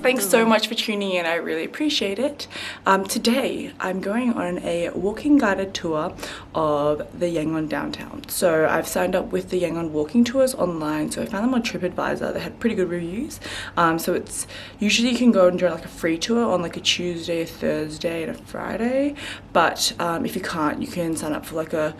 Thanks so much for tuning in, I really appreciate it. Today I'm going on a walking guided tour of the Yangon Downtown. So I've signed up with the Yangon walking tours online, so I found them on TripAdvisor. They had pretty good reviews. So it's usually you can go and do like a free tour on like a Tuesday, a Thursday and a Friday, but if you can't, you can sign up for like a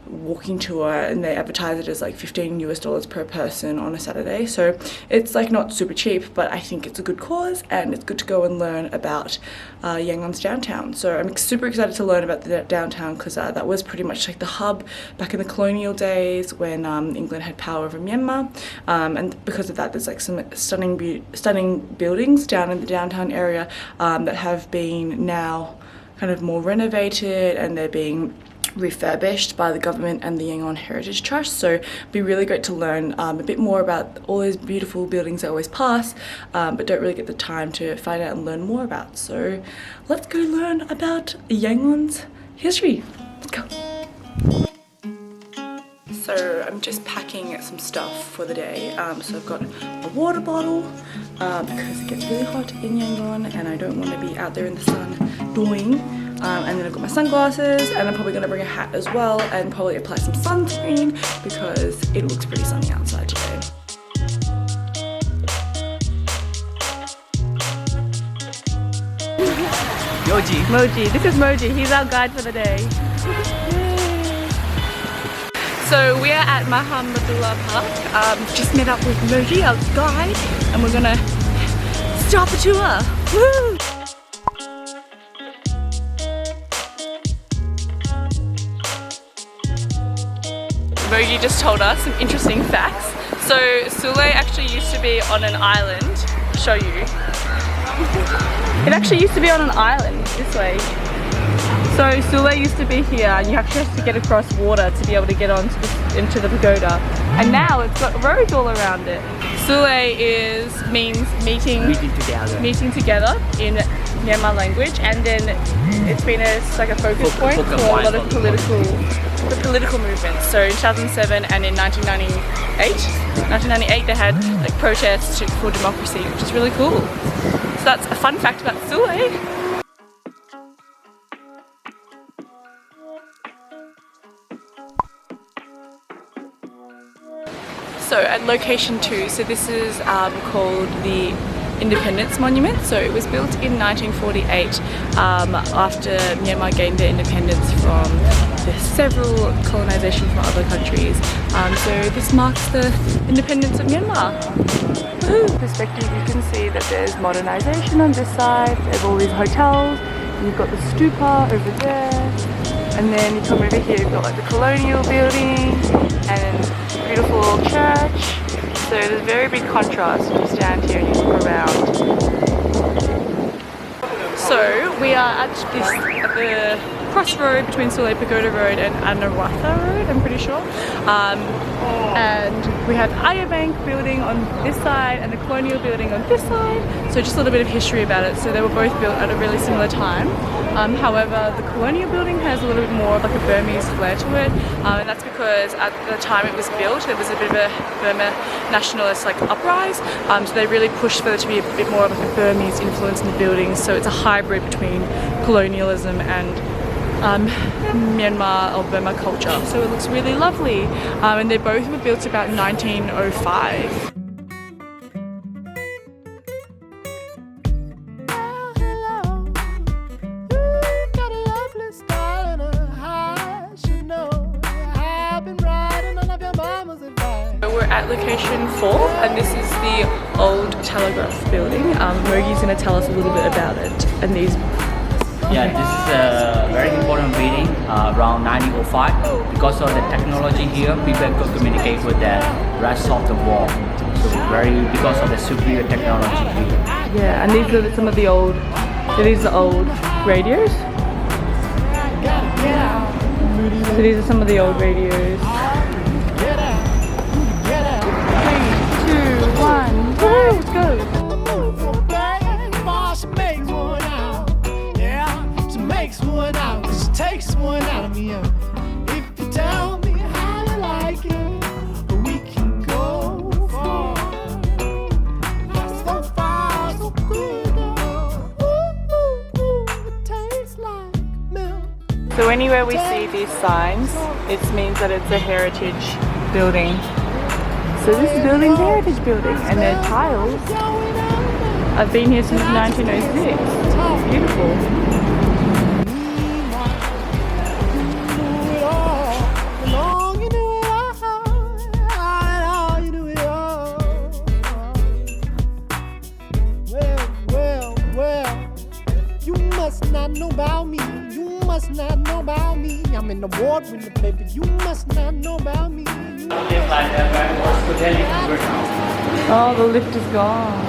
walking tour, and they advertise it as like $15 per person on a Saturday. So it's like not super cheap, but I think it's a good cause and it's good to go and learn about Yangon's downtown. So I'm super excited to learn about the downtown because that was pretty much like the hub back in the colonial days when England had power over Myanmar, and because of that there's like some stunning buildings down in the downtown area that have been now kind of more renovated, and they're being refurbished by the government and the Yangon Heritage Trust. So it'd be really great to learn a bit more about all those beautiful buildings I always pass, but don't really get the time to find out and learn more about. So let's go learn about Yangon's history. Let's go. So I'm just packing some stuff for the day. So I've got a water bottle because it gets really hot in Yangon and I don't want to be out there in the sun doing. And then I've got my sunglasses, and I'm probably going to bring a hat as well and probably apply some sunscreen because it looks pretty sunny outside today. Moji, this is Moji, he's our guide for the day. So we are at Mahamadullah Park, just met up with Moji, our guide, and we're going to start the tour. Woo! Mogi just told us some interesting facts. So Smellloooo actually used to be on an island. I'll show you. It actually used to be on an island this way. So Smellloooo used to be here, and you actually have to get across water to be able to get into the pagoda. And now it's got roads all around it. Smellloooo means meeting together in Myanmar language, and then it's been a focal point for a lot of political movements. So in 2007 and in 1998 they had like protests for democracy, which is really cool. So that's a fun fact about Smellloooo. So at location 2, so this is called the Independence Monument. So it was built in 1948 after Myanmar gained their independence from the several colonisation from other countries. So this marks the independence of Myanmar. Woohoo! Perspective, you can see that there's modernisation on this side. There's all these hotels. And you've got the stupa over there, and then you come over here. You've got like the colonial building and beautiful church. So there's a very big contrast when you stand here and you look around. So we are at the crossroad between Smellloooo Pagoda Road and Anawatha Road, I'm pretty sure. And we have the Ayabank building on this side and the colonial building on this side. So just a little bit of history about it. So they were both built at a really similar time. However, the colonial building has a little bit more of like a Burmese flair to it, and that's because at the time it was built there was a bit of a Burma nationalist like uprise, so they really pushed for there to be a bit more of like a Burmese influence in the buildings. So it's a hybrid between colonialism and Myanmar or Burma culture. So it looks really lovely, and they both were built about 1905. We're at location 4, and this is the old telegraph building. Mogi's going to tell us a little bit about it. And these. Yeah, this is a very important building around 1905. Because of the technology here, people could communicate with the rest of the world. So because of the superior technology here. Yeah, and these are some of the old. So these are old radios. So these are some of the old radios. 3, 2, 1, let's go! takes one out of me. If you tell me how you like it, we can go far. So far, so good. Ooh, it tastes like milk. So anywhere we see these signs, it means that it's a heritage building. So this building's a heritage building, and their tiles have been here since 1906. It's beautiful. I'm an award-winning baby. You must not know about me. Oh, the lift is gone.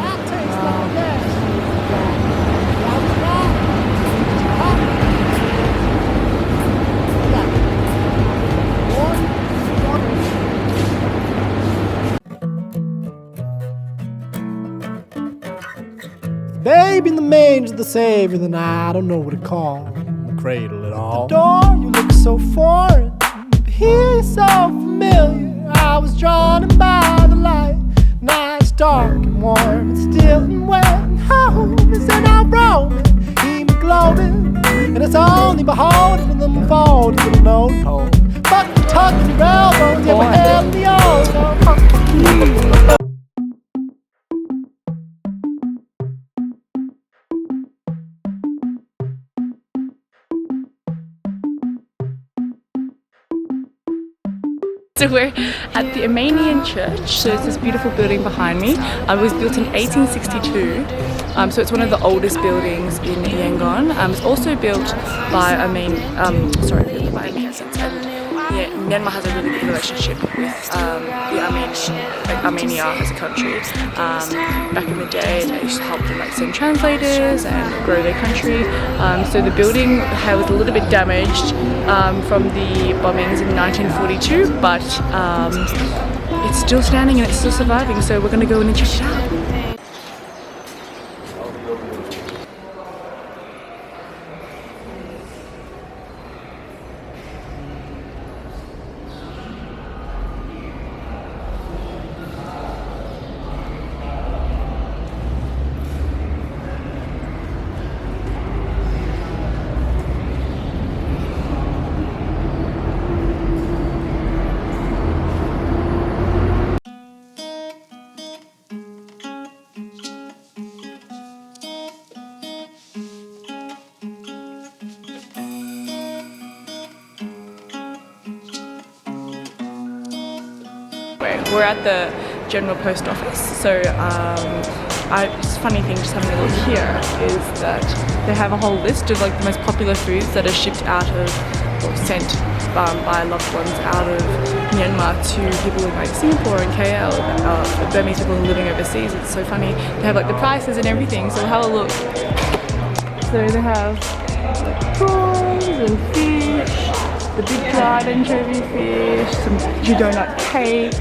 Babe in the manger, the savior, then I don't know what to call the cradle at all. The door, you look so foreign, but here so familiar. I was drawn in by the light. Nights dark and warm and still and wet. And home is in our Roman hemoglobin, and it's only beholding in them folded little note hole. Fuck the tuck in your elbows, yeah, we're held in the old. So we're at the Amania Church, so it's this beautiful building behind me. It was built in 1862, so it's one of the oldest buildings in Yangon. It's also built by built by Americans, and yeah, Myanmar has a really good relationship with Armenia as a country. Back in the day, they used to help them send translators and grow their country. So the building was a little bit damaged from the bombings in 1942, but it's still standing and it's still surviving. So we're going to go in and check it out. We're at the General Post Office, so it's a funny thing just having a look here is that they have a whole list of the most popular foods that are shipped out of or sent by loved ones out of Myanmar to people in Singapore and KL, Burmese people who are living overseas. It's so funny. They have the prices and everything, so have a look. So they have prawns and fish, the big dried anchovy fish, some donut cakes,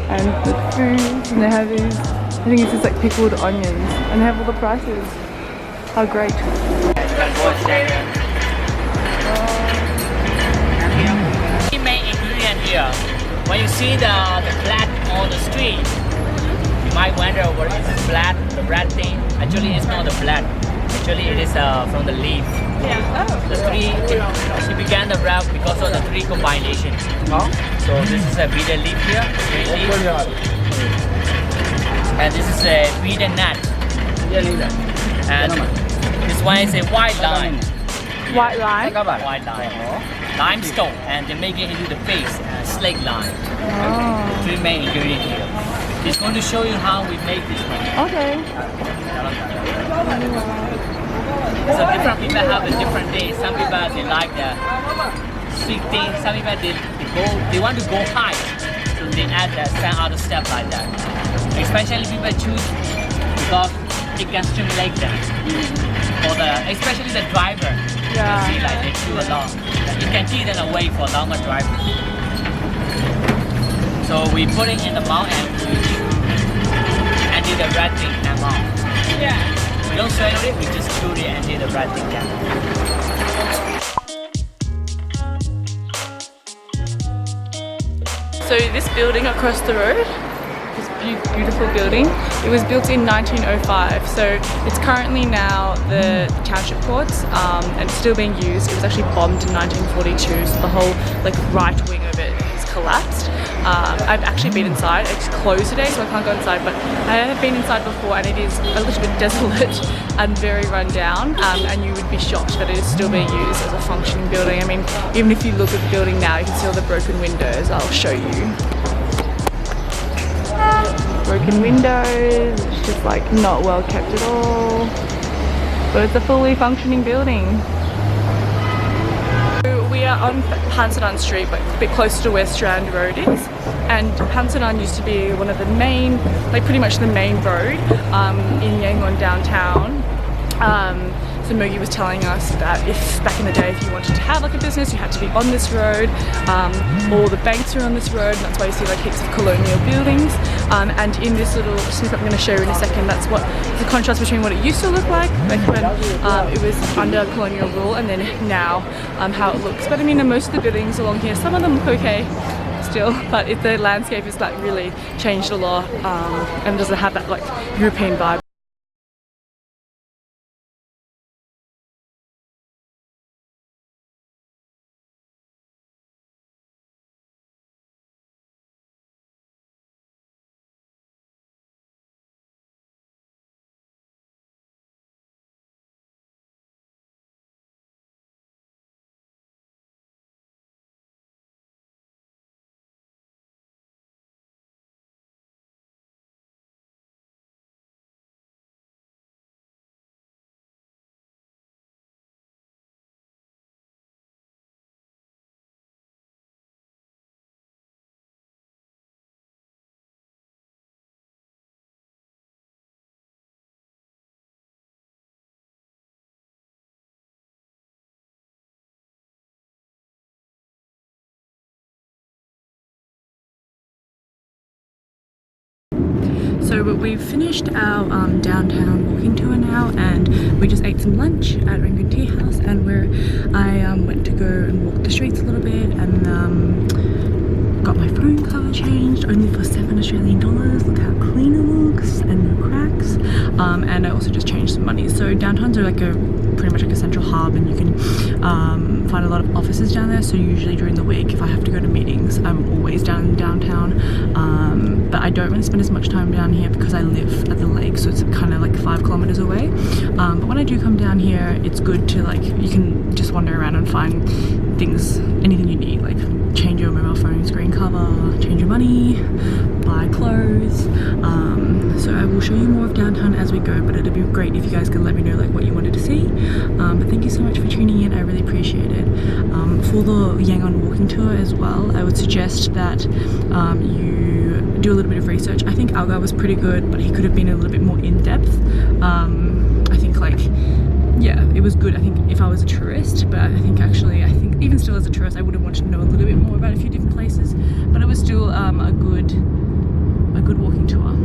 and the foods, and they have these, I think it's just pickled onions, and they have all the prices. How great. The main ingredient here, when you see the flat on the street, you might wonder what is this flat, the bread thing. Actually it's not the bread, actually it is from the leaf. Yeah. Oh. The three, she began the wrap because of the three combinations. So this is a bitter leaf here, green leaf. And this is a bitter nut. And this one is a white lime. White lime? White lime. Limestone, and they make it into the paste, slate lime. Oh. Three main ingredients here. He's going to show you how we make this one. Okay. So different people have a different taste. Some people they like the sweet thing. Some people they want to go high, so they add some other stuff like that. Especially people choose because it can stimulate them. For especially the driver, Yeah. you see they chew a lot. You can keep them away for longer driving. So we put it in the mouth and do the red thing in the mouth. Yeah. We don't swallow it, we just chew it and do the red thing down. So this building across the road, this beautiful building, it was built in 1905. So it's currently now the township courts, and it's still being used. It was actually bombed in 1942, so the whole like right wing of it has collapsed. I've actually been inside. It's closed today, so I can't go inside, but I have been inside before, and it is a little bit desolate and very run down, and you would be shocked that it is still being used as a functioning building. I mean, even if you look at the building now, you can see all the broken windows. I'll show you. Broken windows, it's just like not well kept at all, but it's a fully functioning building. We are on Pansanan Street, but a bit closer to where Strand Road is, and Pansanan used to be one of the main, like pretty much the main road in Yangon Downtown. So Mogi was telling us that if back in the day, if you wanted to have like a business, you had to be on this road. All the banks are on this road, and that's why you see like heaps of colonial buildings. And in this little snippet I'm going to show you in a second, that's what the contrast between what it used to look like when it was under colonial rule, and then now how it looks. But I mean, most of the buildings along here, some of them look okay still, but the landscape is like really changed a lot, and doesn't have that like European vibe. So we've finished our downtown walking tour now, and we just ate some lunch at Rangoon Tea House, and I went to go and walk the streets a little bit, and got my phone cover changed, only for $7 Australian. Look how clean it looks, and no cracks. And I also just changed some money. So downtowns are like pretty much like a central hub, and you can find a lot of offices down there. So usually during the week, if I have to go to meetings, I'm always down in downtown. But I don't really spend as much time down here because I live at the lake, so it's kind of like 5 kilometers away. But when I do come down here, it's good to like, you can just wander around and find things, anything you need, like change your mobile phone screen cover, change your money, buy clothes. So I will show you more of downtown as we go, but it'd be great if you guys could let me know like what you wanted to see. But thank you so much for tuning in, I really appreciate it. For the Yangon walking tour as well, I would suggest that you do a little bit of research. I think Algar was pretty good, but he could have been a little bit more in-depth. I think like, yeah, it was good, I think, if I was a tourist, but I think even still as a tourist, I would have wanted to know a little bit more about a few different places, but it was still a good walking tour.